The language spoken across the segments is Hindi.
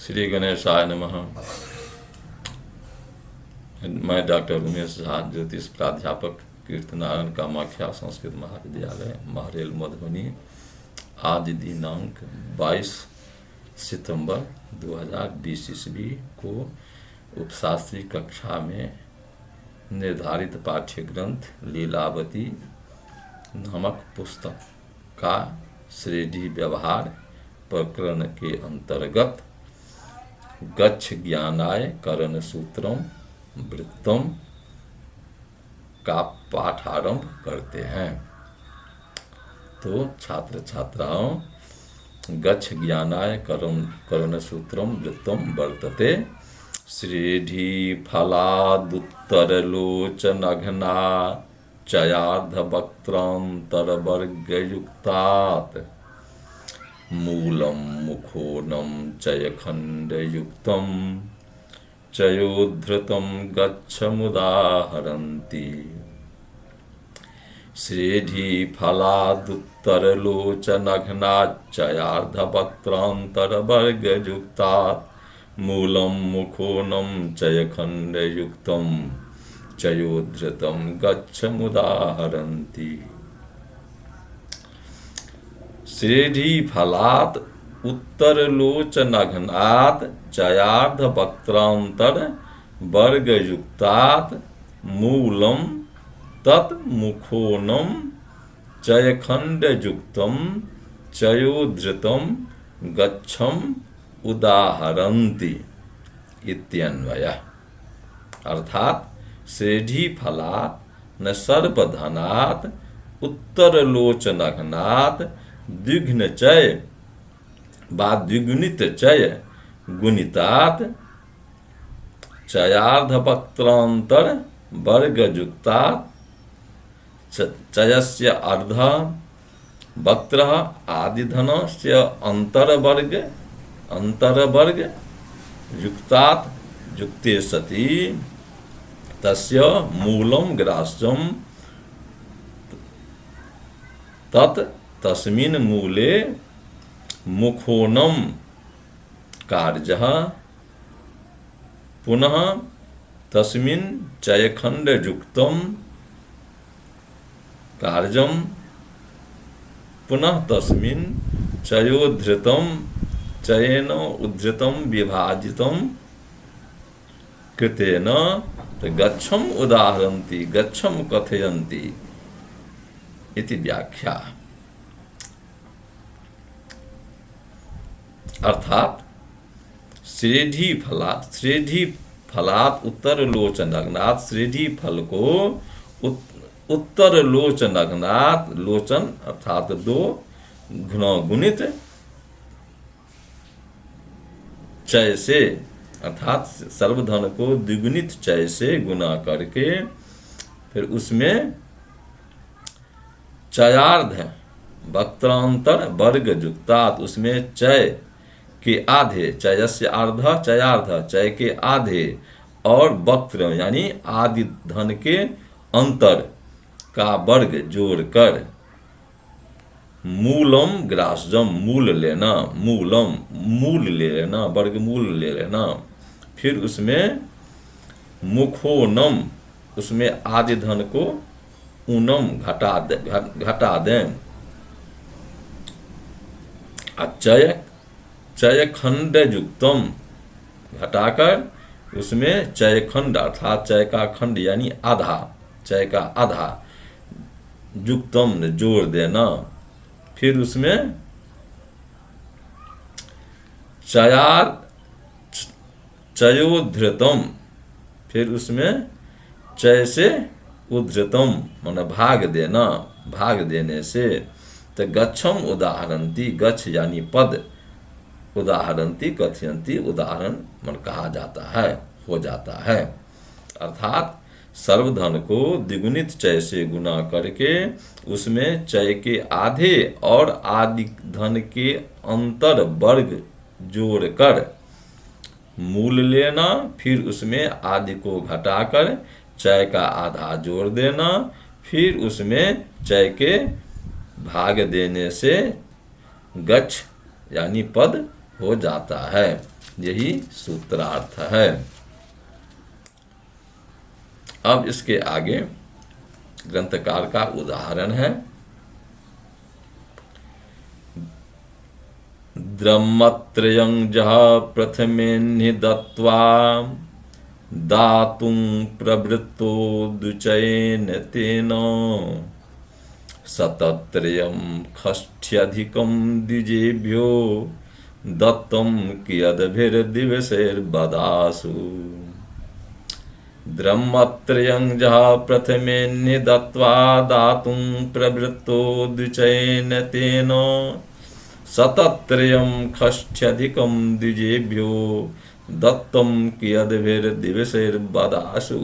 श्री गणेशाय नमः। मैं डॉक्टर उमेश झा, ज्योतिष प्राध्यापक, कीर्तनारायण कामाख्या संस्कृत महाविद्यालय, महरेल, मधुबनी। आज दिनांक 22 सितंबर 2020 ईस्वी को उपशास्त्री कक्षा में निर्धारित पाठ्य ग्रंथ लीलावती नामक पुस्तक का श्रेणी व्यवहार प्रकरण के अंतर्गत गच्छ ज्ञानाय करण सूत्रम वृत्तम का पाठारंभ करते हैं। तो छात्र छात्राओं, गच्छ ज्ञानाय करण सूत्रम वृत्तम वर्तते श्रेणी फलादुत्तरलोचनघ्ना चयार्धवक्त्रांतरवर्गयुक्तात् मूलम मुखोनम चयखंडयुक्तम चयोद्धृतं गच्छमुदाहरन्ति। श्रेणी फलादुत्तरलोचनघ्ना चयार्धवक्त्रांतरवर्गयुक्तात् मूलम मुखोनम चयखंडयुक्तम चयोद्धृतं गच्छमुदाहरन्ति। श्रेणी फलात् उत्तरलोचनघ्नात् चयार्धवक्त्रांतर वर्गयुक्तात् मूलम तत् मुखोनम चयखंडयुक्तम चयोद्धृतं गच्छम उदाहरन्ति इत्यन्वयः। अर्थात श्रेणी फलात् न सर्पधनात् उत्तरलोचनघ्नात् द्विघ्न चय वा द्विगुणित चय गुणितात् चयार्धवक्त्रांतर वर्गयुक्तात् चयस्य अर्ध वक्त्र आदिधनस्य अंतरवर्ग युक्तात् युक्ते सति तस्य मूलं ग्राह्यं तत् तस्मिन् मूले मुखोनम कार्यः पुनः तस्मिन् चयखंडयुक्तं कार्यं पुनः तस्मिन् चयोद्धृतं चयेन उद्धृतं विभाजितं कृतेन गच्छम उदाहरन्ति गच्छम कथयन्ति इति व्याख्या। अर्थात श्रेणी फलात् उत्तरलोचनघ्नात्, श्रेणी फल को उत्तरलोचनघ्नात्, लोचन अर्थात दो, गुणित चय से अर्थात सर्वधन को द्विगुणित चय से गुना करके फिर उसमें चयार्ध वक्त्रांतर वर्ग युक्तात्, उसमें चय के आधे, चयस्य अर्ध चयार्ध, चय के आधे और वक्त्र यानी आदि धन के अंतर का वर्ग जोड़कर मूलम ग्राह्यम मूल लेना, मूलम मूल ले लेना, वर्गमूल ले लेना। फिर उसमें मुखोनम, उसमें आदि धन को ऊनम घटा दें। चयखंड युक्तम घटाकर उसमें चयखंड अर्थात चय का खंड यानी आधा, चय का आधा युक्तम जोड़ देना। फिर उसमें चयोद्धृतम, फिर उसमें चय से उद्धृतम माने भाग देना, भाग देने से तो गच्छम उदाहरन्ति, गच्छ यानी पद, उदाहरन्ति कथयन्ति उदाहरण मन कहा जाता है, हो जाता है। अर्थात सर्वधन को द्विगुणित चय से गुना करके उसमें चय के आधे और आदि धन के अंतर वर्ग जोड़कर मूल लेना, फिर उसमें आदि को घटाकर चय का आधा जोड़ देना, फिर उसमें चय के भाग देने से गच्छ यानी पद हो जाता है। यही सूत्रार्थ है। अब इसके आगे ग्रंथकार का उदाहरण है। द्रम्मत्रयं जह प्रथमेन्हि दत्त्वा दातुं प्रवृत्तो द्विचयेन तेन सतत्रयं खष्ट्यधिकं द्विजेभ्यो दत्तं कियद्भिर्दिवसैर्बदासु। द्रम्मत्रयं जह प्रथमेन्हि दत्त्वा दातुं प्रवृत्तो द्विचयेन तेन सतत्रयं खष्ट्यधिकं द्विजेभ्यो दत्तं कियद्भिर्दिवसैर्बदासु।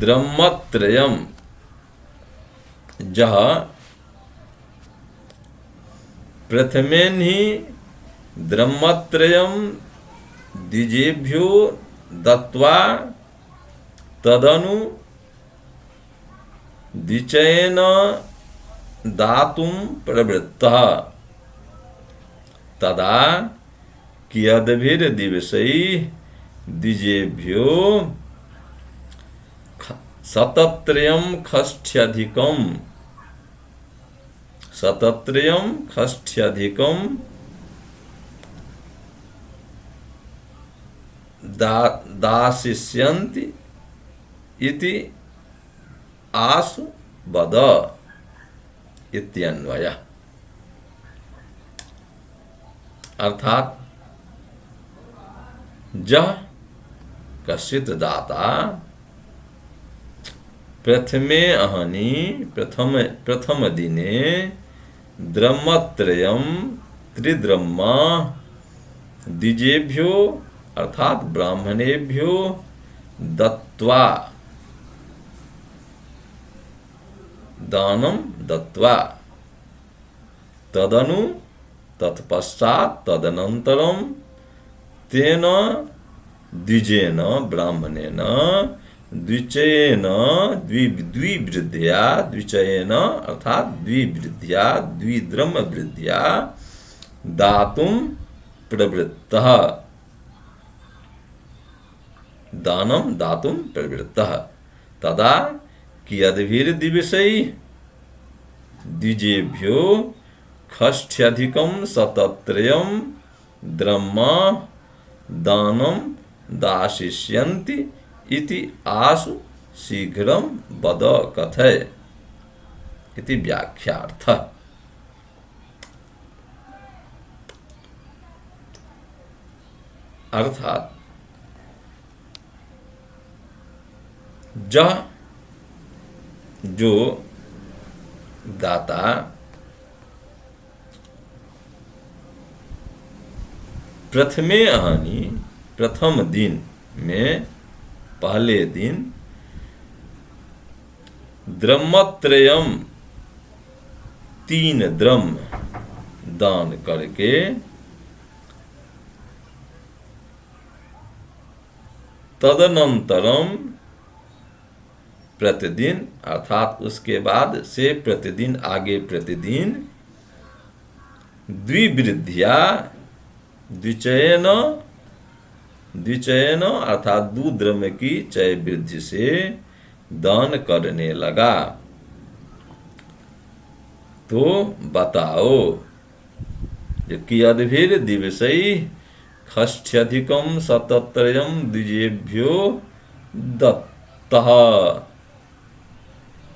द्रम्मत्रयं जह प्रथमेन्हि द्रम्मत्रयं द्विजेभ्यो दत्त्वा तदनु द्विचयेन दातुं प्रवृत्तः तदा कियद्भिर्दिवसैः द्विजेभ्यो सतत्रयं खष्ट्यधिकं दास्यन्ति इति आसु बद इत्यन्वयः। अर्थात जह कश्चित् दाता प्रथमे अहनि प्रथम दिने द्रम्मत्रयं त्रिद्रह्मा द्विजेभ्यो अर्थात ब्राह्मणेभ्यो दत्त्वा दानं दत्त्वा तदनु तत्पश्चात् तदनन्तरं तेन द्विजेन ब्राह्मणेन द्विचयेन द्विवृद्ध्या द्विचयेन अर्थात द्विवृद्ध्या द्विद्रह्मवृद्ध्या दातुं प्रवृत्तः दानं दातुं प्रवृत्तः तदा कियद्भिर्दिवसैः द्विजेभ्यो खष्ट्यधिकं सतत्रयं द्रह्मा दानं दास्यन्ति इति आसु शीघ्रं वद कथय इति व्याख्यार्थः। अर्थात जह जो दाता प्रथमे अहनि प्रथम दिन में पहले दिन द्रम्मत्रयम 3 द्रह्म दान करके तदनंतरम प्रतिदिन अर्थात उसके बाद से प्रतिदिन आगे प्रतिदिन द्विवृद्ध्या द्विचयन अर्थात 2 द्रव्य की चय वृद्धि से दान करने लगा। तो बताओ कियद्भिर दिवसैः खष्ट्यधिकं सतत्रयं द्विजेभ्यो दत्तः।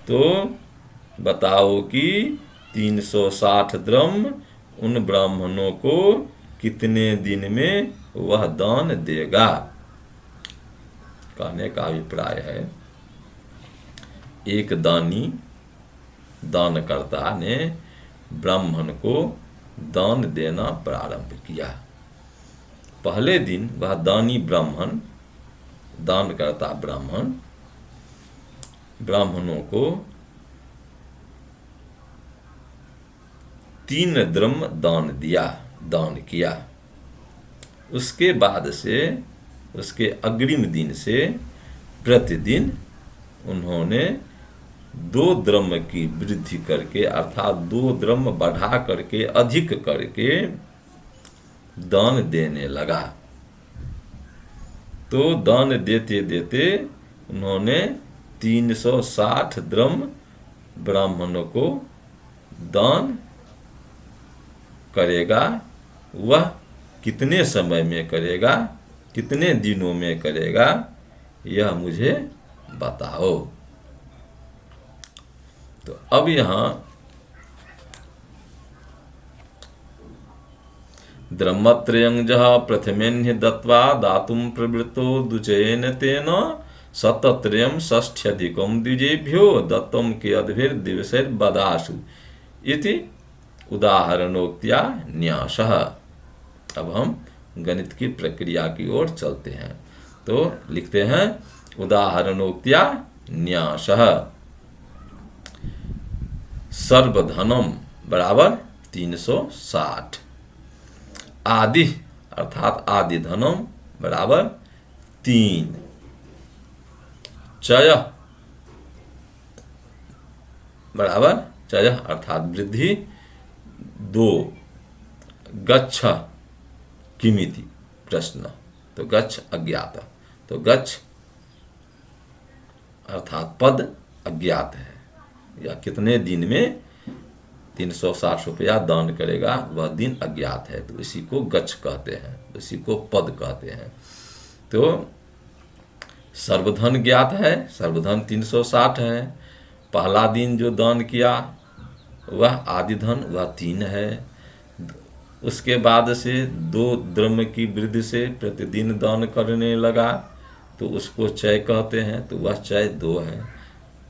तो बताओ कि 360 द्रह्म उन ब्राह्मणों को कितने दिन में वह दान देगा। कहने का अभिप्राय है एक दानकर्ता ने ब्राह्मण को दान देना प्रारंभ किया। पहले दिन वह दानकर्ता ब्राह्मणों को 3 द्रह्म दान किया। उसके बाद से उसके अग्रिम दिन से प्रतिदिन उन्होंने 2 द्रव्य की वृद्धि करके, अर्थात 2 द्रव्य बढ़ा करके, अधिक करके दान देने लगा। तो दान देते देते उन्होंने 360 द्रव्य ब्राह्मणों को दान करेगा। वह कितने समय में करेगा, कितने दिनों में करेगा, यह मुझे बताओ। तो अब यहाँ द्रह्मत्रयं जह प्रथमेन दत्वा दातुं प्रवृत्तो दुचयेन तेन शतत्रयं षष्ठ्यधिकं द्विजेभ्यो दत्तं के अद्भिर दिवसैर्बदासु इति उदाहरणोक्त्या न्यासः। अब हम गणित की प्रक्रिया की ओर चलते हैं। तो लिखते हैं उदाहरणोक्त्या न्यासः। सर्वधनम बराबर 360, आदि अर्थात आदि धनम बराबर 3, चय बराबर चय अर्थात वृद्धि 2, गच्छ किमिति प्रश्न, तो गच्छ अज्ञात, तो गच्छ अर्थात पद अज्ञात है, या कितने दिन में 360 रुपया दान करेगा वह दिन अज्ञात है, तो इसी को गच्छ कहते हैं, इसी को पद कहते हैं। तो सर्वधन ज्ञात है, सर्वधन 360 है। पहला दिन जो दान किया वह आदि धन, वह 3 है। उसके बाद से 2 द्रव्य की वृद्धि से प्रतिदिन दान करने लगा, तो उसको चय कहते हैं, तो वह चय 2 है।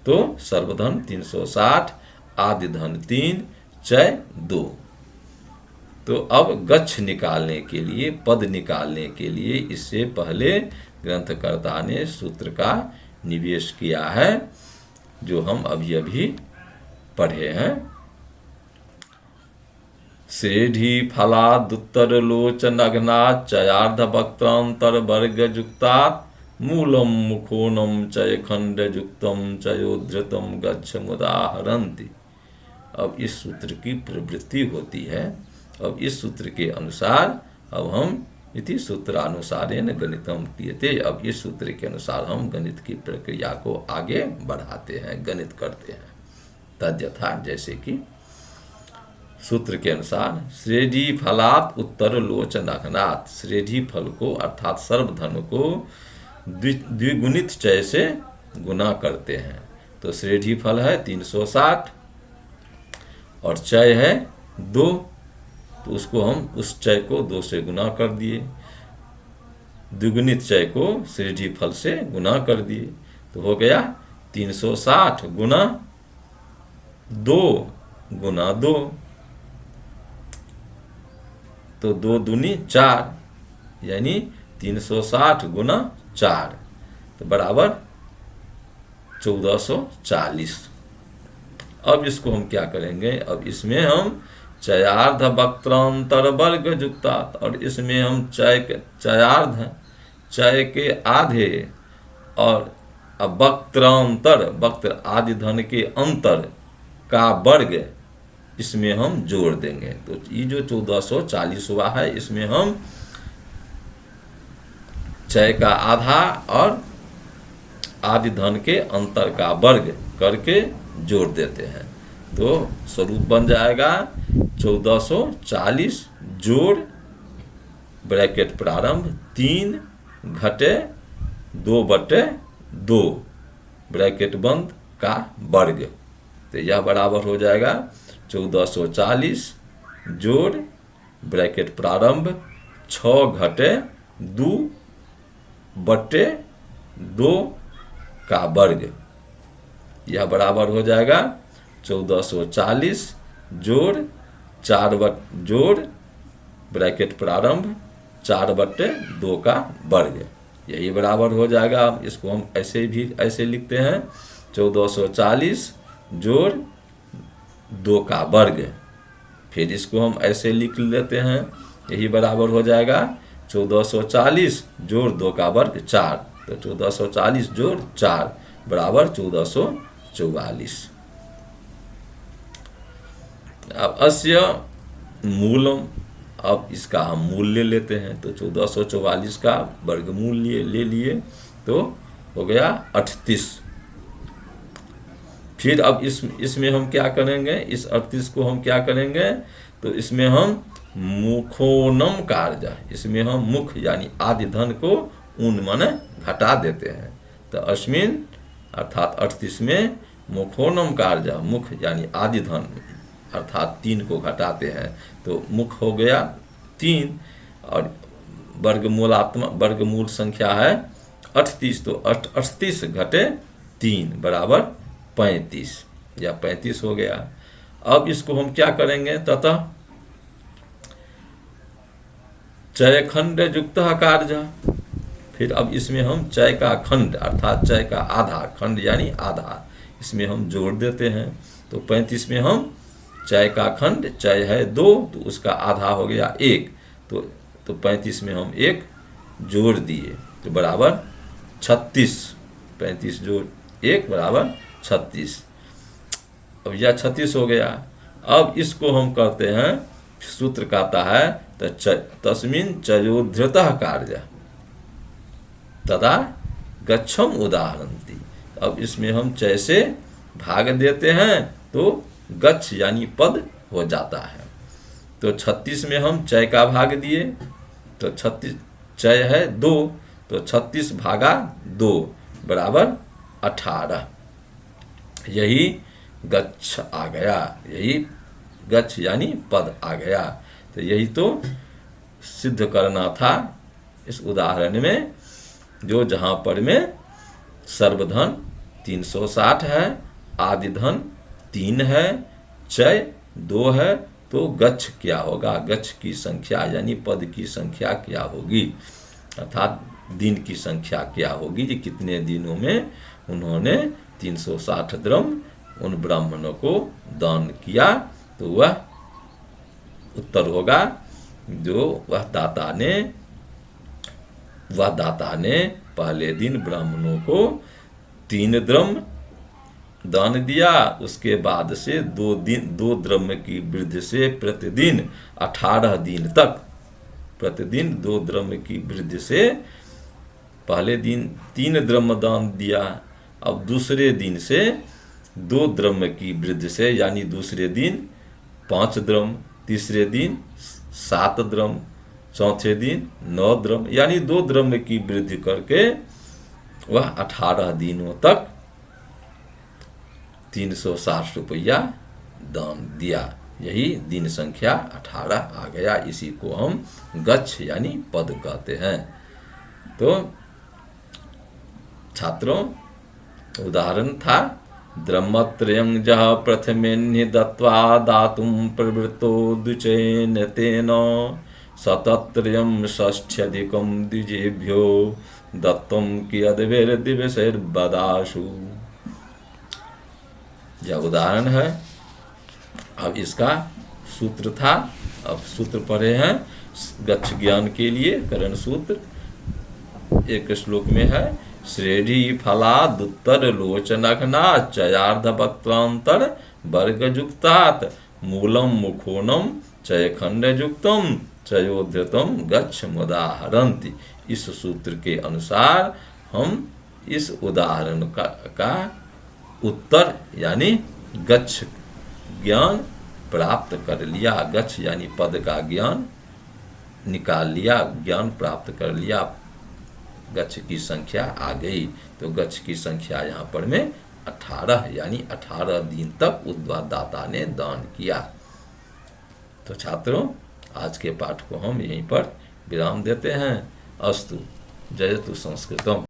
तो सर्वधन 360, आदि धन 3, चय 2। तो अब गच्छ निकालने के लिए, पद निकालने के लिए इससे पहले ग्रंथकर्ता ने सूत्र का निवेश किया है, जो हम अभी अभी पढ़े हैं। सेढ़ी फलादुत्तरलोचनघ्नात् चयार्ध वक्त्रांतर वर्ग युक्तात् मूलम मुखोनम चय खंड युक्तम चयोद्धृतम गच्छ मुदाहरन्ति। अब इस सूत्र की प्रवृत्ति होती है। अब इस सूत्र के अनुसार अब हम इति सूत्रानुसारेण गणितम क्रियते, अब इस सूत्र के अनुसार हम गणित की प्रक्रिया को आगे बढ़ाते हैं, गणित करते हैं। तद्यथा जैसे कि सूत्र के अनुसार श्रेणी फलात् उत्तर लोचनघ्नात्, श्रेणी फल को अर्थात सर्वधन को द्विगुणित चय से गुना करते हैं। तो श्रेणी फल है 360 और चय है 2, तो उसको हम उस चय को 2 से गुना कर दिए, द्विगुणित चय को श्रेणी फल से गुना कर दिए, तो हो गया 360 गुना 2 गुना 2, तो 2 दूनी 4, यानी 360 गुना 4, तो बराबर 1440। अब इसको हम क्या करेंगे, अब इसमें हम चयार्ध वक्त्रांतर वर्ग युक्तात्, और इसमें हम चयार्ध चय के आधे और वक्त्रांतर वक्त्र आदि धन के अंतर का वर्ग इसमें हम जोड़ देंगे। तो ये जो 1440 हुआ है, इसमें हम चय का आधा और आदि धन के अंतर का वर्ग करके जोड़ देते हैं, तो स्वरूप बन जाएगा 1440 जोड़ ब्रैकेट प्रारंभ 3 घटे 2/2 ब्रैकेट बंद का वर्ग, तो यह बराबर हो जाएगा 1440 जोड़ ब्रैकेट प्रारंभ 6 घटे 2/2 का वर्ग, यह बराबर हो जाएगा 1440 जोड़ 4 जोड़ ब्रैकेट प्रारंभ 4/2 का वर्ग, यही बराबर हो जाएगा। इसको हम ऐसे भी ऐसे लिखते हैं 1440 जोड़ 2 का वर्ग, फिर इसको हम ऐसे लिख लेते हैं, यही बराबर हो जाएगा 1440 जोड़ 2 का वर्ग 4, तो 1440 जोड़ 4 बराबर 1440। 1444। अब अस्य मूलम, अब इसका हम मूल ले लेते हैं। तो 1444 का वर्गमूल ले लिए तो हो गया 38। फिर अब इसमें हम क्या करेंगे, इस 38 को हम क्या करेंगे, तो इसमें हम मुखोनम कार्य, इसमें हम मुख यानी आदि धन को उन माने घटा देते हैं। तो अस्मिन अर्थात 38 में मुखोनम कार्य, मुख यानी आदि धन अर्थात 3 को घटाते हैं। तो मुख हो गया 3 और वर्गमूल संख्या है 38। तो 38 घटे 3 बराबर 35 या 35 हो गया। अब इसको हम क्या करेंगे, ततः चय खंड युक्त कार्य। फिर अब इसमें हम चय का खंड अर्थात चय का आधा, खंड यानी आधा, इसमें हम जोड़ देते हैं। तो 35 में हम चय का खंड, चय है 2 तो उसका आधा हो गया 1, तो 35 में हम 1 जोड़ दिए तो बराबर 36। 35 जोड़ 1 बराबर 36। अब यह 36 हो गया। अब इसको हम करते हैं, सूत्र कहता है तस्मिन् चयोद्धृतः कार्य तदा गच्छम उदाहरन्ति। अब इसमें हम चय से भाग देते हैं तो गच्छ यानी पद हो जाता है। तो 36 में हम चय का भाग दिए तो 36, चय है 2 तो 36 भागा 2 बराबर 18। यही गच्छ आ गया, यही गच्छ यानी पद आ गया। तो यही तो सिद्ध करना था इस उदाहरण में, जो जहां पर में सर्वधन 360 है, आदि धन 3 है, चय 2 है, तो गच्छ क्या होगा, गच्छ की संख्या यानी पद की संख्या क्या होगी, अर्थात दिन की संख्या क्या होगी, कि कितने दिनों में उन्होंने 360 द्रव्य उन ब्राह्मणों को दान किया। तो वह उत्तर होगा जो वह दाता ने पहले दिन ब्राह्मणों को 3 द्रव्य दान दिया, उसके बाद से 2 द्रव्य की वृद्धि से प्रतिदिन 18 दिन तक, प्रतिदिन 2 द्रव्य की वृद्धि से पहले दिन 3 द्रव्य दान दिया, अब दूसरे दिन से 2 द्रव्य की वृद्धि से यानी दूसरे दिन 5 द्रव्य, तीसरे दिन 7 द्रव्य, चौथे दिन 9 द्रव्य, यानी 2 द्रव्य की वृद्धि करके वह 18 दिनों तक 360 रुपया दान दिया। यही दिन संख्या 18 आ गया। इसी को हम गच्छ यानी पद कहते हैं। तो छात्रों, उदाहरण था द्रह्मत्रयं जः प्रथमेन्हि दत्त्वा दातुं प्रवृत्तो द्विचेन तेन शतत्रयं षष्ठ्यधिकं द्विजेभ्यो दत्तं कियद्भिर्दिवसैर्बदाशु। यह उदाहरण है। अब इसका सूत्र था, अब सूत्र पढ़े हैं गच्छ ज्ञान के लिए। करण सूत्र एक श्लोक में है, श्रेणी फलादुत्तर लोचनघना चयार्धवक्त्रांतर वर्गयुक्तात् मूलम मुखोनम चयखंड युक्तम चयोद्धृतम गच्छ मुदाहरन्ति। इस सूत्र के अनुसार हम इस उदाहरण का उत्तर यानी गच्छ ज्ञान प्राप्त कर लिया। गच्छ यानी पद का ज्ञान निकाल लिया, ज्ञान प्राप्त कर लिया। गच्छ की संख्या आ गई। तो गच्छ की संख्या यहाँ पर में 18 यानी 18 दिन तक उद्दाता ने दान किया। तो छात्रों, आज के पाठ को हम यहीं पर विराम देते हैं। अस्तु। जयतु संस्कृतम।